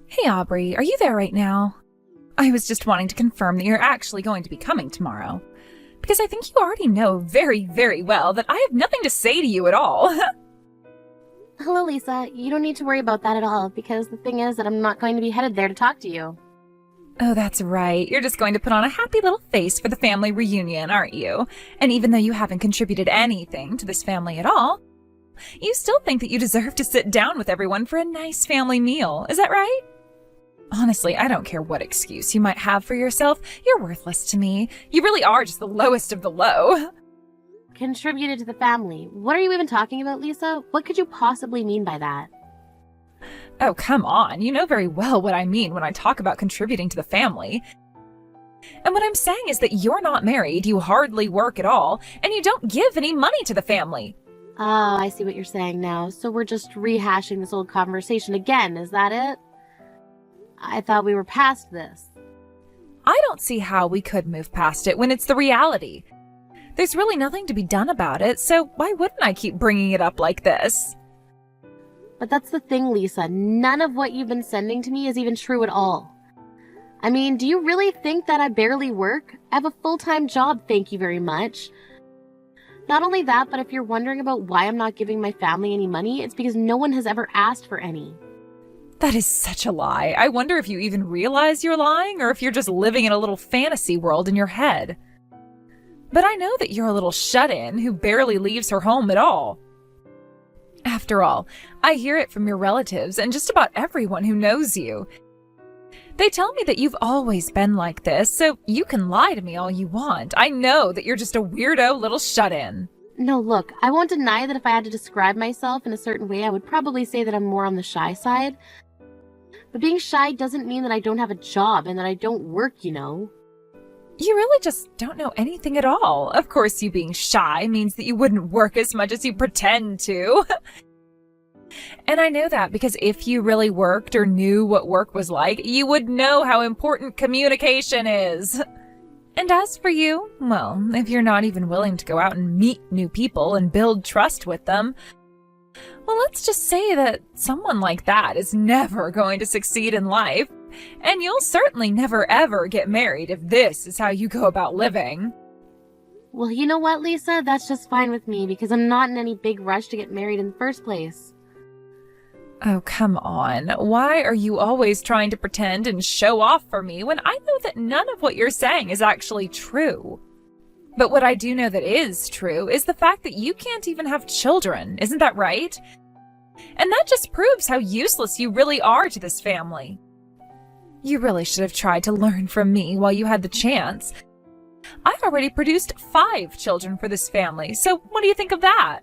Hey Aubrey, are you there right now? I was just wanting to confirm that you're actually going to be coming tomorrow. Because I think you already know very, very well that I have nothing to say to you at all. Hello, Lisa. You don't need to worry about that at all, because the thing is that I'm not going to be headed there to talk to you. Oh, that's right. You're just going to put on a happy little face for the family reunion, aren't you? And even though you haven't contributed anything to this family at all, you still think that you deserve to sit down with everyone for a nice family meal. Is that right? Honestly, I don't care what excuse you might have for yourself. You're worthless to me. You really are just the lowest of the low. Contributed to the family. What are you even talking about, Lisa? What could you possibly mean by that? Oh, come on. You know very well what I mean when I talk about contributing to the family. And what I'm saying is that you're not married, you hardly work at all, and you don't give any money to the family. Oh, I see what you're saying now. So we're just rehashing this old conversation again, is that it? I thought we were past this. I don't see how we could move past it when it's the reality. There's really nothing to be done about it, so why wouldn't I keep bringing it up like this? But that's the thing, Lisa. None of what you've been sending to me is even true at all. I mean, do you really think that I barely work? I have a full-time job, thank you very much. Not only that, but if you're wondering about why I'm not giving my family any money, it's because no one has ever asked for any. That is such a lie. I wonder if you even realize you're lying or if you're just living in a little fantasy world in your head. But I know that you're a little shut-in who barely leaves her home at all. After all, I hear it from your relatives and just about everyone who knows you. They tell me that you've always been like this, so you can lie to me all you want. I know that you're just a weirdo little shut-in. No, look, I won't deny that if I had to describe myself in a certain way, I would probably say that I'm more on the shy side. But being shy doesn't mean that I don't have a job and that I don't work, you know. You really just don't know anything at all. Of course, you being shy means that you wouldn't work as much as you pretend to. And I know that because if you really worked or knew what work was like, you would know how important communication is. And as for you, well, if you're not even willing to go out and meet new people and build trust with them, well, let's just say that someone like that is never going to succeed in life. And you'll certainly never ever get married if this is how you go about living. Well, you know what, Lisa? That's just fine with me because I'm not in any big rush to get married in the first place. Oh, come on. Why are you always trying to pretend and show off for me when I know that none of what you're saying is actually true? But what I do know that is true is the fact that you can't even have children. Isn't that right? And that just proves how useless you really are to this family. You really should have tried to learn from me while you had the chance. I already produced 5 children for this family, so what do you think of that?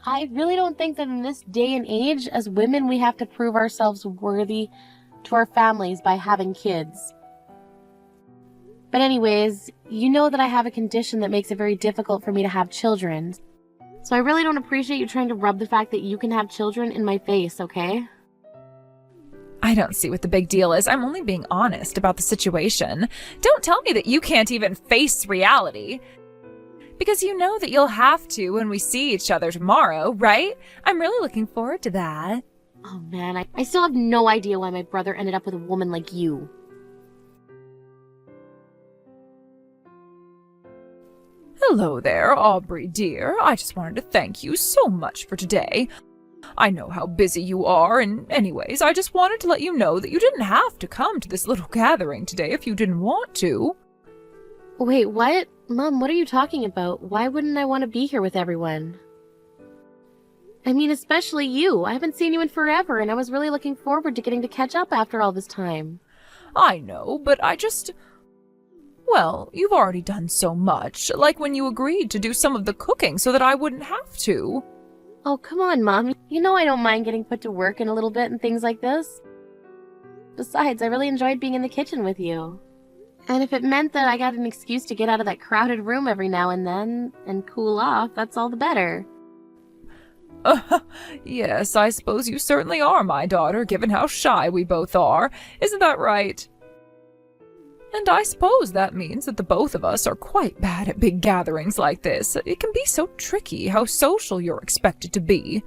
I really don't think that in this day and age, as women, we have to prove ourselves worthy to our families by having kids. But anyways, you know that I have a condition that makes it very difficult for me to have children. So I really don't appreciate you trying to rub the fact that you can have children in my face, okay? I don't see what the big deal is. I'm only being honest about the situation. Don't tell me that you can't even face reality. Because you know that you'll have to when we see each other tomorrow, right? I'm really looking forward to that. Oh man, I still have no idea why my brother ended up with a woman like you. Hello there, Aubrey dear. I just wanted to thank you so much for today. I know how busy you are, and anyways, I just wanted to let you know that you didn't have to come to this little gathering today if you didn't want to. Wait, what? Mom, what are you talking about? Why wouldn't I want to be here with everyone? I mean, especially you. I haven't seen you in forever, and I was really looking forward to getting to catch up after all this time. I know, but well, you've already done so much, like when you agreed to do some of the cooking so that I wouldn't have to. Oh, come on, Mom. You know I don't mind getting put to work in a little bit and things like this. Besides, I really enjoyed being in the kitchen with you. And if it meant that I got an excuse to get out of that crowded room every now and then and cool off, that's all the better. Yes, I suppose you certainly are my daughter, given how shy we both are. Isn't that right? And I suppose that means that the both of us are quite bad at big gatherings like this. It can be so tricky how social you're expected to be.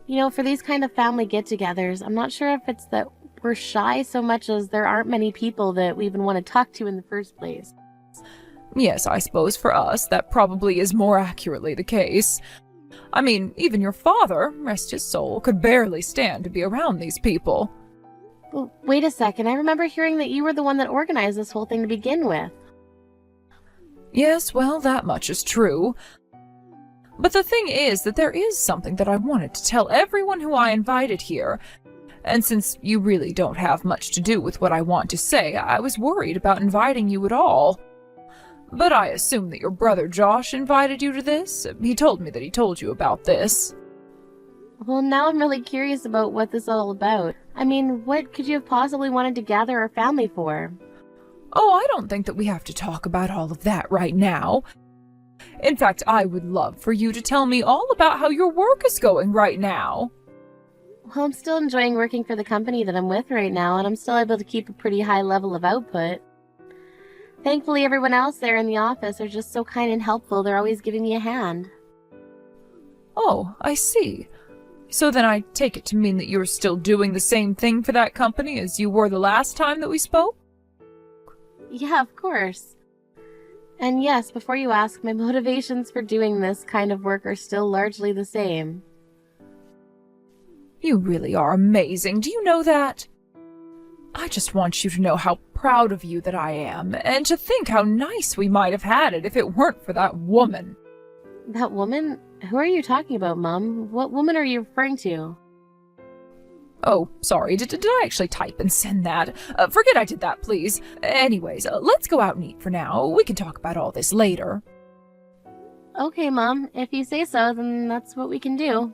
For these kind of family get-togethers, I'm not sure if it's that we're shy so much as there aren't many people that we even want to talk to in the first place. Yes, I suppose for us, that probably is more accurately the case. I mean, even your father, rest his soul, could barely stand to be around these people. Well, wait a second, I remember hearing that you were the one that organized this whole thing to begin with. Yes, well, that much is true. But the thing is that there is something that I wanted to tell everyone who I invited here. And since you really don't have much to do with what I want to say, I was worried about inviting you at all. But I assume that your brother Josh invited you to this. He told me that he told you about this. Well, now I'm really curious about what this is all about. I mean, what could you have possibly wanted to gather our family for? Oh, I don't think that we have to talk about all of that right now. In fact, I would love for you to tell me all about how your work is going right now. Well, I'm still enjoying working for the company that I'm with right now, and I'm still able to keep a pretty high level of output. Thankfully, everyone else there in the office are just so kind and helpful. They're always giving me a hand. Oh, I see. So then I take it to mean that you're still doing the same thing for that company as you were the last time that we spoke? Yeah, of course. And yes, before you ask, my motivations for doing this kind of work are still largely the same. You really are amazing, do you know that? I just want you to know how proud of you that I am, and to think how nice we might have had it if it weren't for that woman. That woman? Who are you talking about, Mom? What woman are you referring to? Oh, sorry, did I actually type and send that? Forget I did that, please. Anyways, let's go out and eat for now. We can talk about all this later. Okay, Mom. If you say so, then that's what we can do.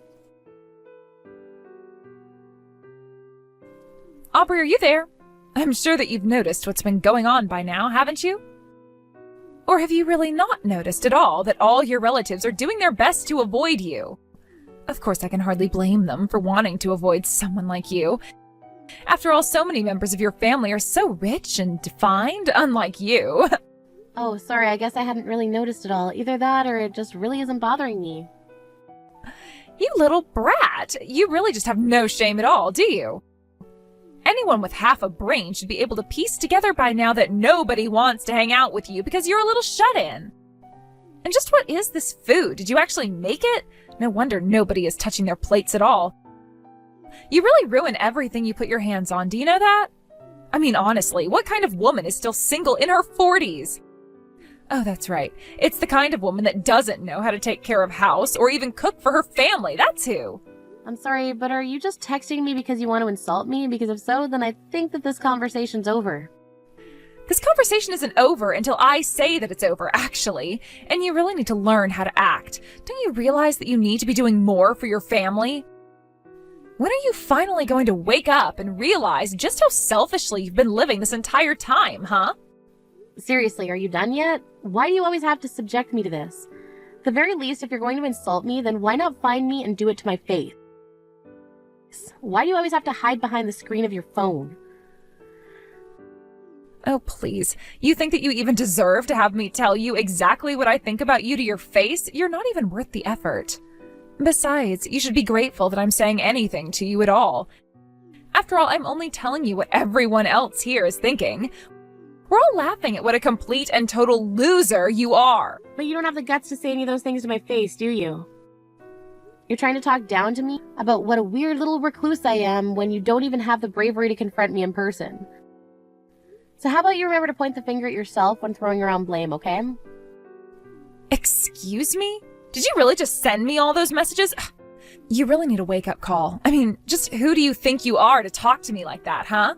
Aubrey, are you there? I'm sure that you've noticed what's been going on by now, haven't you? Or have you really not noticed at all that all your relatives are doing their best to avoid you? Of course, I can hardly blame them for wanting to avoid someone like you. After all, so many members of your family are so rich and defined, unlike you. Oh, sorry, I guess I hadn't really noticed it all. Either that or it just really isn't bothering me. You little brat! You really just have no shame at all, do you? Anyone with half a brain should be able to piece together by now that nobody wants to hang out with you because you're a little shut-in. And just what is this food? Did you actually make it? No wonder nobody is touching their plates at all. You really ruin everything you put your hands on, do you know that? I mean, honestly, what kind of woman is still single in her 40s? Oh, that's right. It's the kind of woman that doesn't know how to take care of house or even cook for her family. That's who. I'm sorry, but are you just texting me because you want to insult me? Because if so, then I think that this conversation's over. This conversation isn't over until I say that it's over, actually. And you really need to learn how to act. Don't you realize that you need to be doing more for your family? When are you finally going to wake up and realize just how selfishly you've been living this entire time, huh? Seriously, are you done yet? Why do you always have to subject me to this? At the very least, if you're going to insult me, then why not find me and do it to my face? Why do you always have to hide behind the screen of your phone? Oh, please. You think that you even deserve to have me tell you exactly what I think about you to your face? You're not even worth the effort. Besides, you should be grateful that I'm saying anything to you at all. After all, I'm only telling you what everyone else here is thinking. We're all laughing at what a complete and total loser you are. But you don't have the guts to say any of those things to my face, do you? You're trying to talk down to me about what a weird little recluse I am when you don't even have the bravery to confront me in person. So how about you remember to point the finger at yourself when throwing around blame, okay? Excuse me? Did you really just send me all those messages? Ugh, you really need a wake-up call. I mean, just who do you think you are to talk to me like that, huh?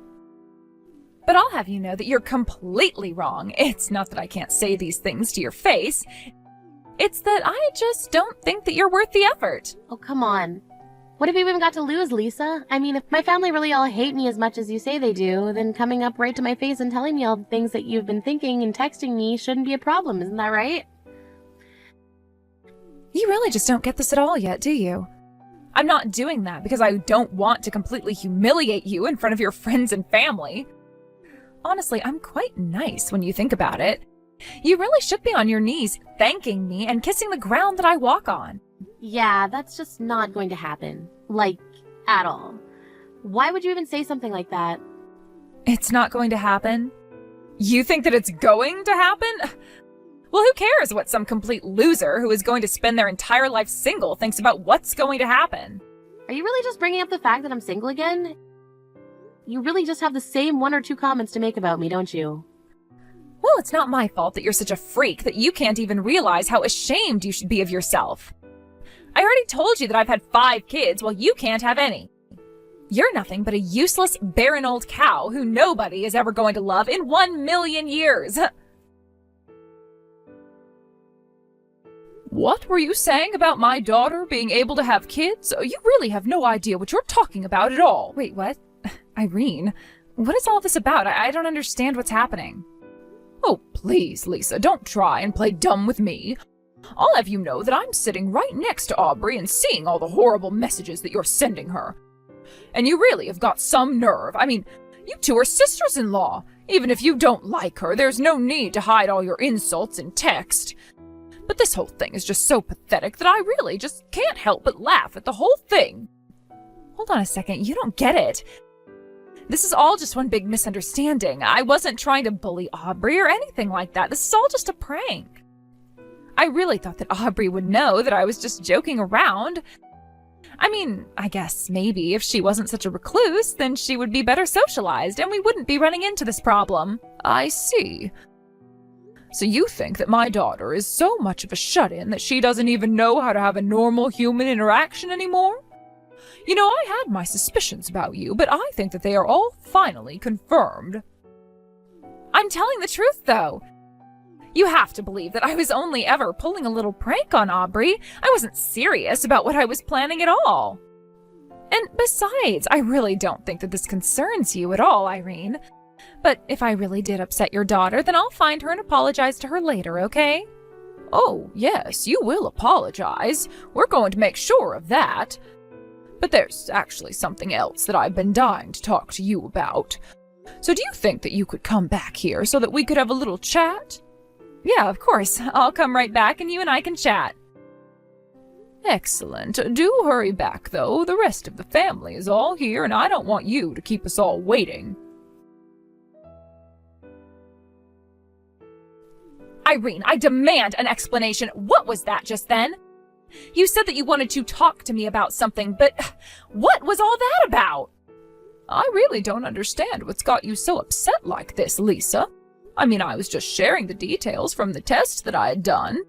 But I'll have you know that you're completely wrong. It's not that I can't say these things to your face. It's that I just don't think that you're worth the effort. Oh, come on. What have you even got to lose, Lisa? I mean, if my family really all hate me as much as you say they do, then coming up right to my face and telling me all the things that you've been thinking and texting me shouldn't be a problem, isn't that right? You really just don't get this at all yet, do you? I'm not doing that because I don't want to completely humiliate you in front of your friends and family. Honestly, I'm quite nice when you think about it. You really should be on your knees thanking me and kissing the ground that I walk on. Yeah, that's just not going to happen. Like, at all. Why would you even say something like that? It's not going to happen? You think that it's going to happen? Well, who cares what some complete loser who is going to spend their entire life single thinks about what's going to happen? Are you really just bringing up the fact that I'm single again? You really just have the same 1 or 2 comments to make about me, don't you? Well, it's not my fault that you're such a freak that you can't even realize how ashamed you should be of yourself. I already told you that I've had 5 kids while you can't have any. You're nothing but a useless, barren old cow who nobody is ever going to love in 1 million years. What were you saying about my daughter being able to have kids? You really have no idea what you're talking about at all. Wait, what? Irene, what is all this about? I don't understand what's happening. Oh, please, Lisa, don't try and play dumb with me. I'll have you know that I'm sitting right next to Aubrey and seeing all the horrible messages that you're sending her. And you really have got some nerve. I mean, you two are sisters-in-law. Even if you don't like her, there's no need to hide all your insults in text. But this whole thing is just so pathetic that I really just can't help but laugh at the whole thing. Hold on a second, you don't get it. This is all just one big misunderstanding. I wasn't trying to bully Aubrey or anything like that. This is all just a prank. I really thought that Aubrey would know that I was just joking around. I mean, I guess maybe if she wasn't such a recluse, then she would be better socialized and we wouldn't be running into this problem. I see. So you think that my daughter is so much of a shut-in that she doesn't even know how to have a normal human interaction anymore? You know, I had my suspicions about you, but I think that they are all finally confirmed. I'm telling the truth, though. You have to believe that I was only ever pulling a little prank on Aubrey. I wasn't serious about what I was planning at all. And besides, I really don't think that this concerns you at all, Irene. But if I really did upset your daughter, then I'll find her and apologize to her later, okay? Oh, yes, you will apologize. We're going to make sure of that. But there's actually something else that I've been dying to talk to you about. So do you think that you could come back here so that we could have a little chat? Yeah, of course. I'll come right back and you and I can chat. Excellent. Do hurry back, though. The rest of the family is all here and I don't want you to keep us all waiting. Irene, I demand an explanation. What was that just then? You said that you wanted to talk to me about something, but what was all that about? I really don't understand what's got you so upset like this, Lisa. I mean, I was just sharing the details from the test that I had done.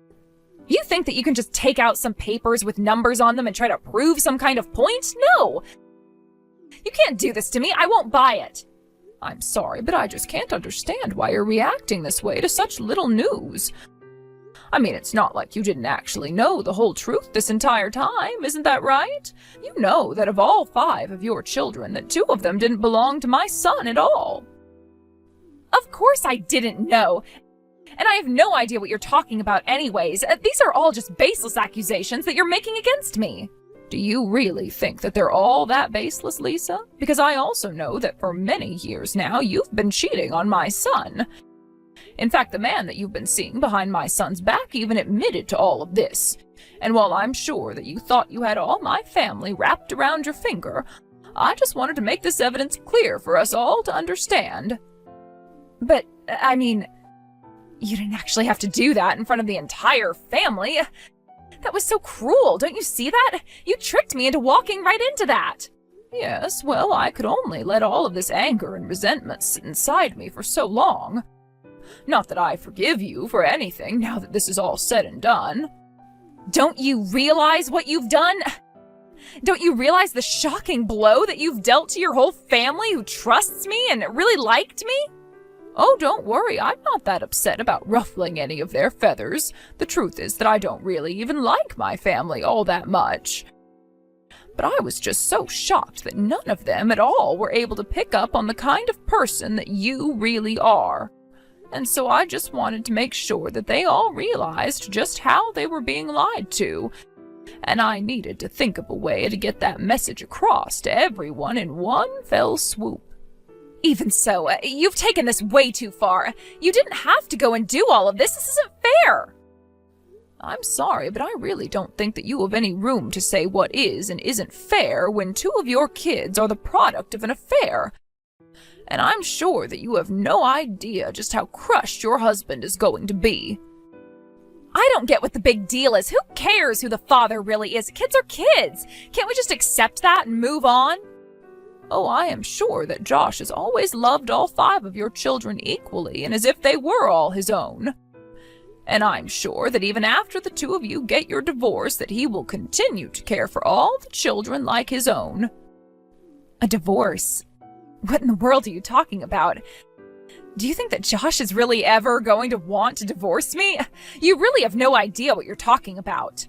You think that you can just take out some papers with numbers on them and try to prove some kind of point? No! You can't do this to me. I won't buy it. I'm sorry, but I just can't understand why you're reacting this way to such little news. I mean, it's not like you didn't actually know the whole truth this entire time, isn't that right? You know that of all 5 of your children, that 2 of them didn't belong to my son at all. Of course I didn't know. And I have no idea what you're talking about anyways. These are all just baseless accusations that you're making against me. Do you really think that they're all that baseless, Lisa? Because I also know that for many years now, you've been cheating on my son. In fact, the man that you've been seeing behind my son's back even admitted to all of this. And while I'm sure that you thought you had all my family wrapped around your finger, I just wanted to make this evidence clear for us all to understand. But, I mean, you didn't actually have to do that in front of the entire family. That was so cruel, don't you see that? You tricked me into walking right into that. Yes, well, I could only let all of this anger and resentment sit inside me for so long. Not that I forgive you for anything now that this is all said and done. Don't you realize what you've done? Don't you realize the shocking blow that you've dealt to your whole family who trusts me and really liked me? Oh, don't worry, I'm not that upset about ruffling any of their feathers. The truth is that I don't really even like my family all that much. But I was just so shocked that none of them at all were able to pick up on the kind of person that you really are. And so I just wanted to make sure that they all realized just how they were being lied to. And I needed to think of a way to get that message across to everyone in one fell swoop. Even so, you've taken this way too far. You didn't have to go and do all of this. This isn't fair. I'm sorry, but I really don't think that you have any room to say what is and isn't fair when 2 of your kids are the product of an affair. And I'm sure that you have no idea just how crushed your husband is going to be. I don't get what the big deal is. Who cares who the father really is? Kids are kids. Can't we just accept that and move on? Oh, I am sure that Josh has always loved all 5 of your children equally and as if they were all his own. And I'm sure that even after the 2 of you get your divorce that he will continue to care for all the children like his own. A divorce? What in the world are you talking about? Do you think that Josh is really ever going to want to divorce me? You really have no idea what you're talking about.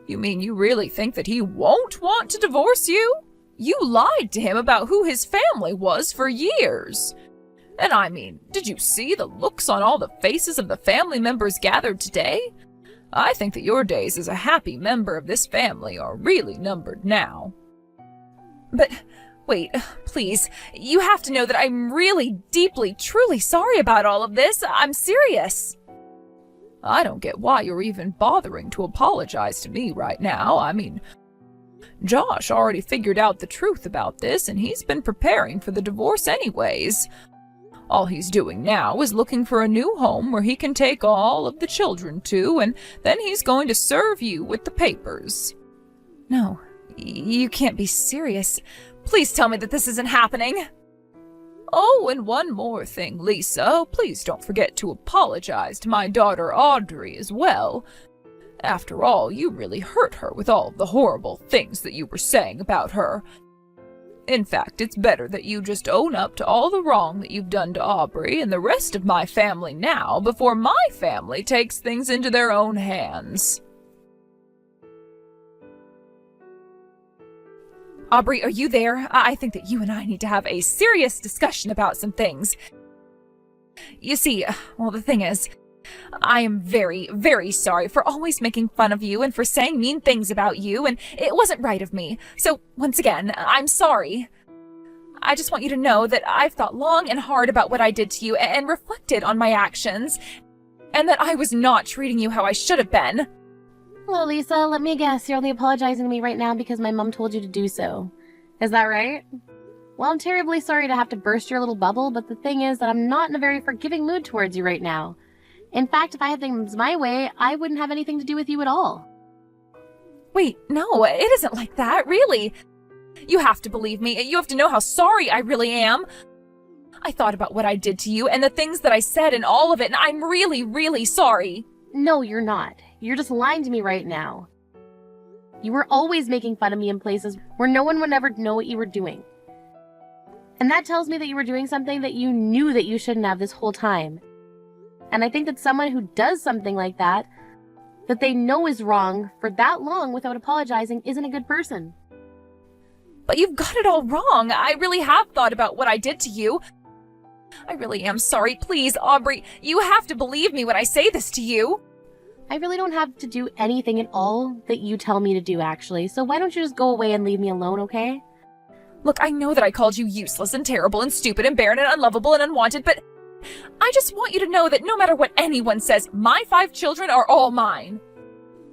You mean you really think that he won't want to divorce you? You lied to him about who his family was for years. And I mean, did you see the looks on all the faces of the family members gathered today? I think that your days as a happy member of this family are really numbered now. But wait, please, you have to know that I'm really deeply, truly sorry about all of this. I'm serious. I don't get why you're even bothering to apologize to me right now. I mean, Josh already figured out the truth about this, and he's been preparing for the divorce anyways. All he's doing now is looking for a new home where he can take all of the children to, and then he's going to serve you with the papers. No, you can't be serious. Please tell me that this isn't happening. Oh, and one more thing, Lisa. Please don't forget to apologize to my daughter Audrey as well. After all, you really hurt her with all the horrible things that you were saying about her. In fact, it's better that you just own up to all the wrong that you've done to Aubrey and the rest of my family now before my family takes things into their own hands. Aubrey, are you there? I think that you and I need to have a serious discussion about some things. You see, well, the thing is, I am very, very sorry for always making fun of you and for saying mean things about you, and it wasn't right of me. So, once again, I'm sorry. I just want you to know that I've thought long and hard about what I did to you and reflected on my actions, and that I was not treating you how I should have been. Hello, Lisa. Let me guess, you're only apologizing to me right now because my mom told you to do so. Is that right? Well, I'm terribly sorry to have to burst your little bubble, but the thing is that I'm not in a very forgiving mood towards you right now. In fact, if I had things my way, I wouldn't have anything to do with you at all. Wait, no, it isn't like that, really. You have to believe me. You have to know how sorry I really am. I thought about what I did to you and the things that I said and all of it, and I'm really, really sorry. No, you're not. You're just lying to me right now. You were always making fun of me in places where no one would ever know what you were doing. And that tells me that you were doing something that you knew that you shouldn't have this whole time. And I think that someone who does something like that they know is wrong for that long without apologizing isn't a good person. But you've got it all wrong. I really have thought about what I did to you. I really am sorry. Please, Aubrey, you have to believe me when I say this to you. I really don't have to do anything at all that you tell me to do, actually. So why don't you just go away and leave me alone, okay? Look, I know that I called you useless and terrible and stupid and barren and unlovable and unwanted, but I just want you to know that no matter what anyone says, my 5 children are all mine.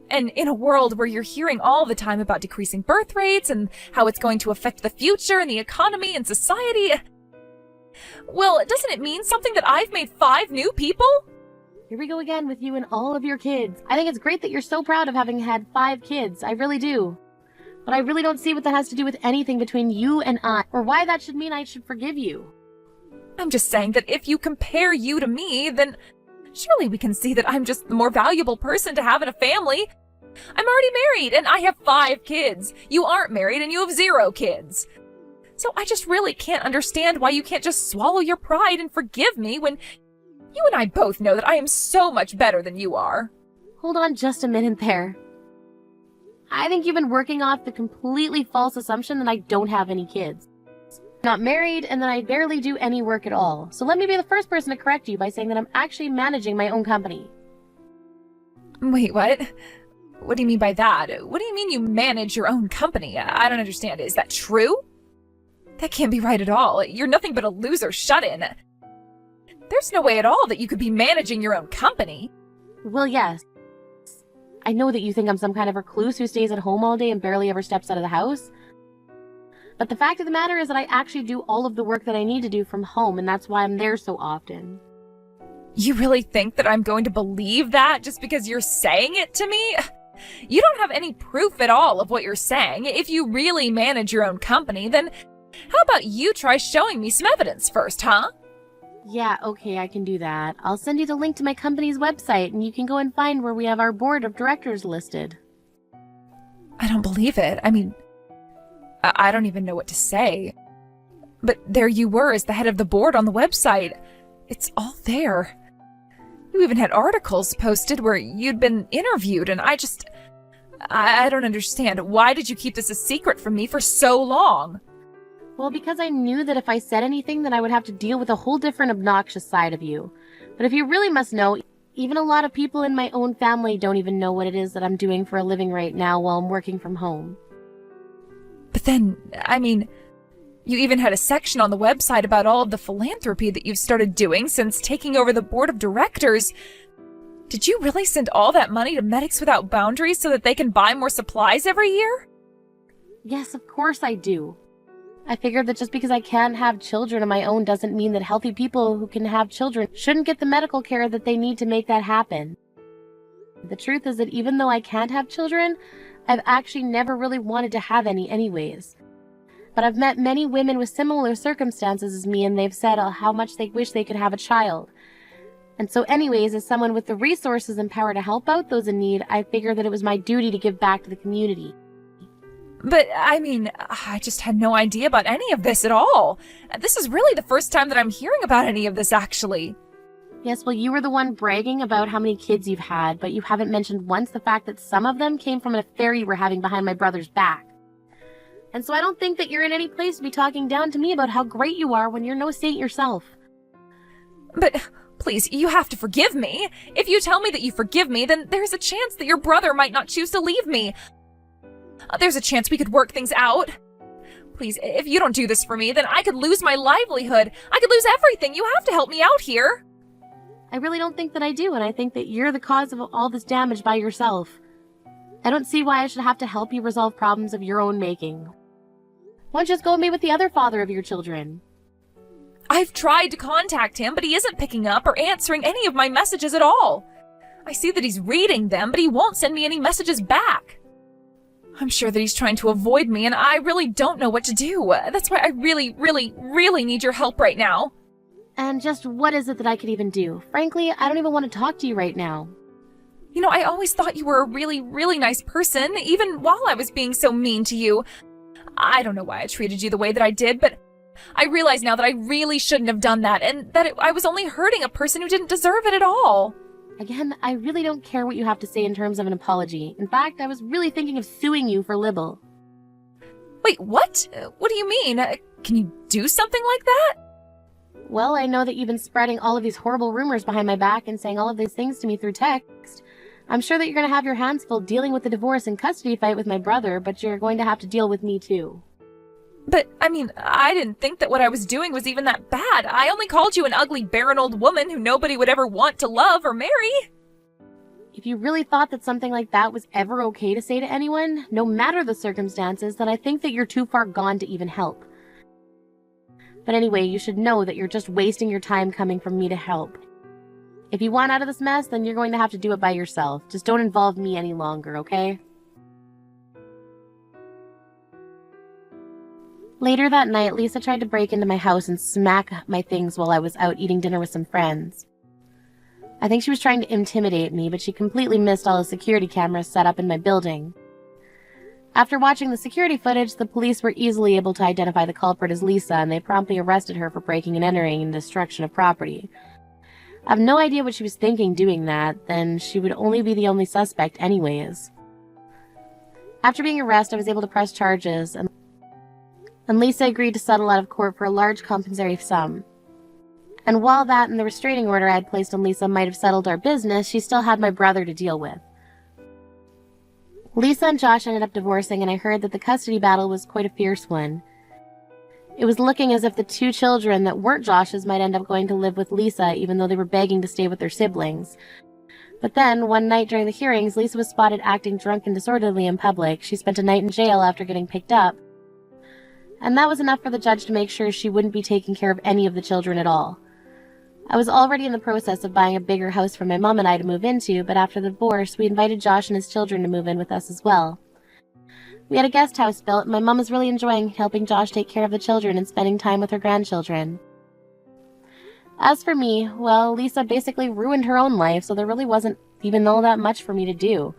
And in a world where you're hearing all the time about decreasing birth rates and how it's going to affect the future and the economy and society, well, doesn't it mean something that I've made 5 new people? Here we go again with you and all of your kids. I think it's great that you're so proud of having had 5 kids. I really do. But I really don't see what that has to do with anything between you and I, or why that should mean I should forgive you. I'm just saying that if you compare you to me, then surely we can see that I'm just the more valuable person to have in a family. I'm already married and I have 5 kids. You aren't married and you have 0 kids. So I just really can't understand why you can't just swallow your pride and forgive me when you and I both know that I am so much better than you are. Hold on just a minute there. I think you've been working off the completely false assumption that I don't have any kids. Not married, and that I barely do any work at all. So let me be the first person to correct you by saying that I'm actually managing my own company. Wait, what? What do you mean by that? What do you mean you manage your own company? I don't understand. Is that true? That can't be right at all. You're nothing but a loser shut-in. There's no way at all that you could be managing your own company. Well, yes. I know that you think I'm some kind of recluse who stays at home all day and barely ever steps out of the house. But the fact of the matter is that I actually do all of the work that I need to do from home, and that's why I'm there so often. You really think that I'm going to believe that just because you're saying it to me? You don't have any proof at all of what you're saying. If you really manage your own company, then how about you try showing me some evidence first, huh? Yeah, okay, I can do that. I'll send you the link to my company's website, and you can go and find where we have our board of directors listed. I don't believe it. I mean, I don't even know what to say. But there you were as the head of the board on the website. It's all there. You even had articles posted where you'd been interviewed, and I don't understand. Why did you keep this a secret from me for so long? Well, because I knew that if I said anything, then I would have to deal with a whole different obnoxious side of you. But if you really must know, even a lot of people in my own family don't even know what it is that I'm doing for a living right now while I'm working from home. But then, I mean, you even had a section on the website about all of the philanthropy that you've started doing since taking over the board of directors. Did you really send all that money to Medics Without Boundaries so that they can buy more supplies every year? Yes, of course I do. I figured that just because I can't have children of my own doesn't mean that healthy people who can have children shouldn't get the medical care that they need to make that happen. The truth is that even though I can't have children, I've actually never really wanted to have any anyways. But I've met many women with similar circumstances as me, and they've said how much they wish they could have a child. And so anyways, as someone with the resources and power to help out those in need, I figured that it was my duty to give back to the community. But, I mean, I just had no idea about any of this at all. This is really the first time that I'm hearing about any of this, actually. Yes, well, you were the one bragging about how many kids you've had, but you haven't mentioned once the fact that some of them came from an affair you were having behind my brother's back. And so I don't think that you're in any place to be talking down to me about how great you are when you're no saint yourself. But, please, you have to forgive me. If you tell me that you forgive me, then there's a chance that your brother might not choose to leave me. There's a chance we could work things out. Please, if you don't do this for me, then I could lose my livelihood. I could lose everything. You have to help me out here. I really don't think that I do, and I think that you're the cause of all this damage by yourself. I don't see why I should have to help you resolve problems of your own making. Why don't you just go and be with the other father of your children? I've tried to contact him, but he isn't picking up or answering any of my messages at all. I see that he's reading them, but he won't send me any messages back. I'm sure that he's trying to avoid me, and I really don't know what to do. That's why I really, really, really need your help right now. And just what is it that I could even do? Frankly, I don't even want to talk to you right now. You know, I always thought you were a really, really nice person, even while I was being so mean to you. I don't know why I treated you the way that I did, but I realize now that I really shouldn't have done that, and that I was only hurting a person who didn't deserve it at all. Again, I really don't care what you have to say in terms of an apology. In fact, I was really thinking of suing you for libel. Wait, what? What do you mean? Can you do something like that? Well, I know that you've been spreading all of these horrible rumors behind my back and saying all of these things to me through text. I'm sure that you're going to have your hands full dealing with the divorce and custody fight with my brother, but you're going to have to deal with me too. But, I mean, I didn't think that what I was doing was even that bad. I only called you an ugly, barren old woman who nobody would ever want to love or marry. If you really thought that something like that was ever okay to say to anyone, no matter the circumstances, then I think that you're too far gone to even help. But anyway, you should know that you're just wasting your time coming from me to help. If you want out of this mess, then you're going to have to do it by yourself. Just don't involve me any longer, okay? Later that night, Lisa tried to break into my house and smack my things while I was out eating dinner with some friends. I think she was trying to intimidate me, but she completely missed all the security cameras set up in my building. After watching the security footage, the police were easily able to identify the culprit as Lisa, and they promptly arrested her for breaking and entering and destruction of property. I have no idea what she was thinking doing that, then she would only be the only suspect anyways. After being arrested, I was able to press charges, and Lisa agreed to settle out of court for a large compensatory sum. And while that and the restraining order I had placed on Lisa might have settled our business, she still had my brother to deal with. Lisa and Josh ended up divorcing, and I heard that the custody battle was quite a fierce one. It was looking as if the two children that weren't Josh's might end up going to live with Lisa, even though they were begging to stay with their siblings. But then, one night during the hearings, Lisa was spotted acting drunk and disorderly in public. She spent a night in jail after getting picked up. And that was enough for the judge to make sure she wouldn't be taking care of any of the children at all. I was already in the process of buying a bigger house for my mom and I to move into, but after the divorce, we invited Josh and his children to move in with us as well. We had a guest house built, and my mom is really enjoying helping Josh take care of the children and spending time with her grandchildren. As for me, well, Lisa basically ruined her own life, so there really wasn't even all that much for me to do.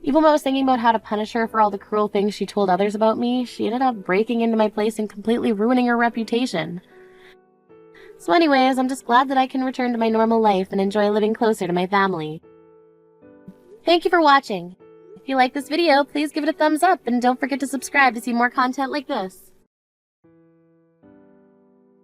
Even when I was thinking about how to punish her for all the cruel things she told others about me, she ended up breaking into my place and completely ruining her reputation. So anyways, I'm just glad that I can return to my normal life and enjoy living closer to my family. Thank you for watching. If you like this video, please give it a thumbs up and don't forget to subscribe to see more content like this.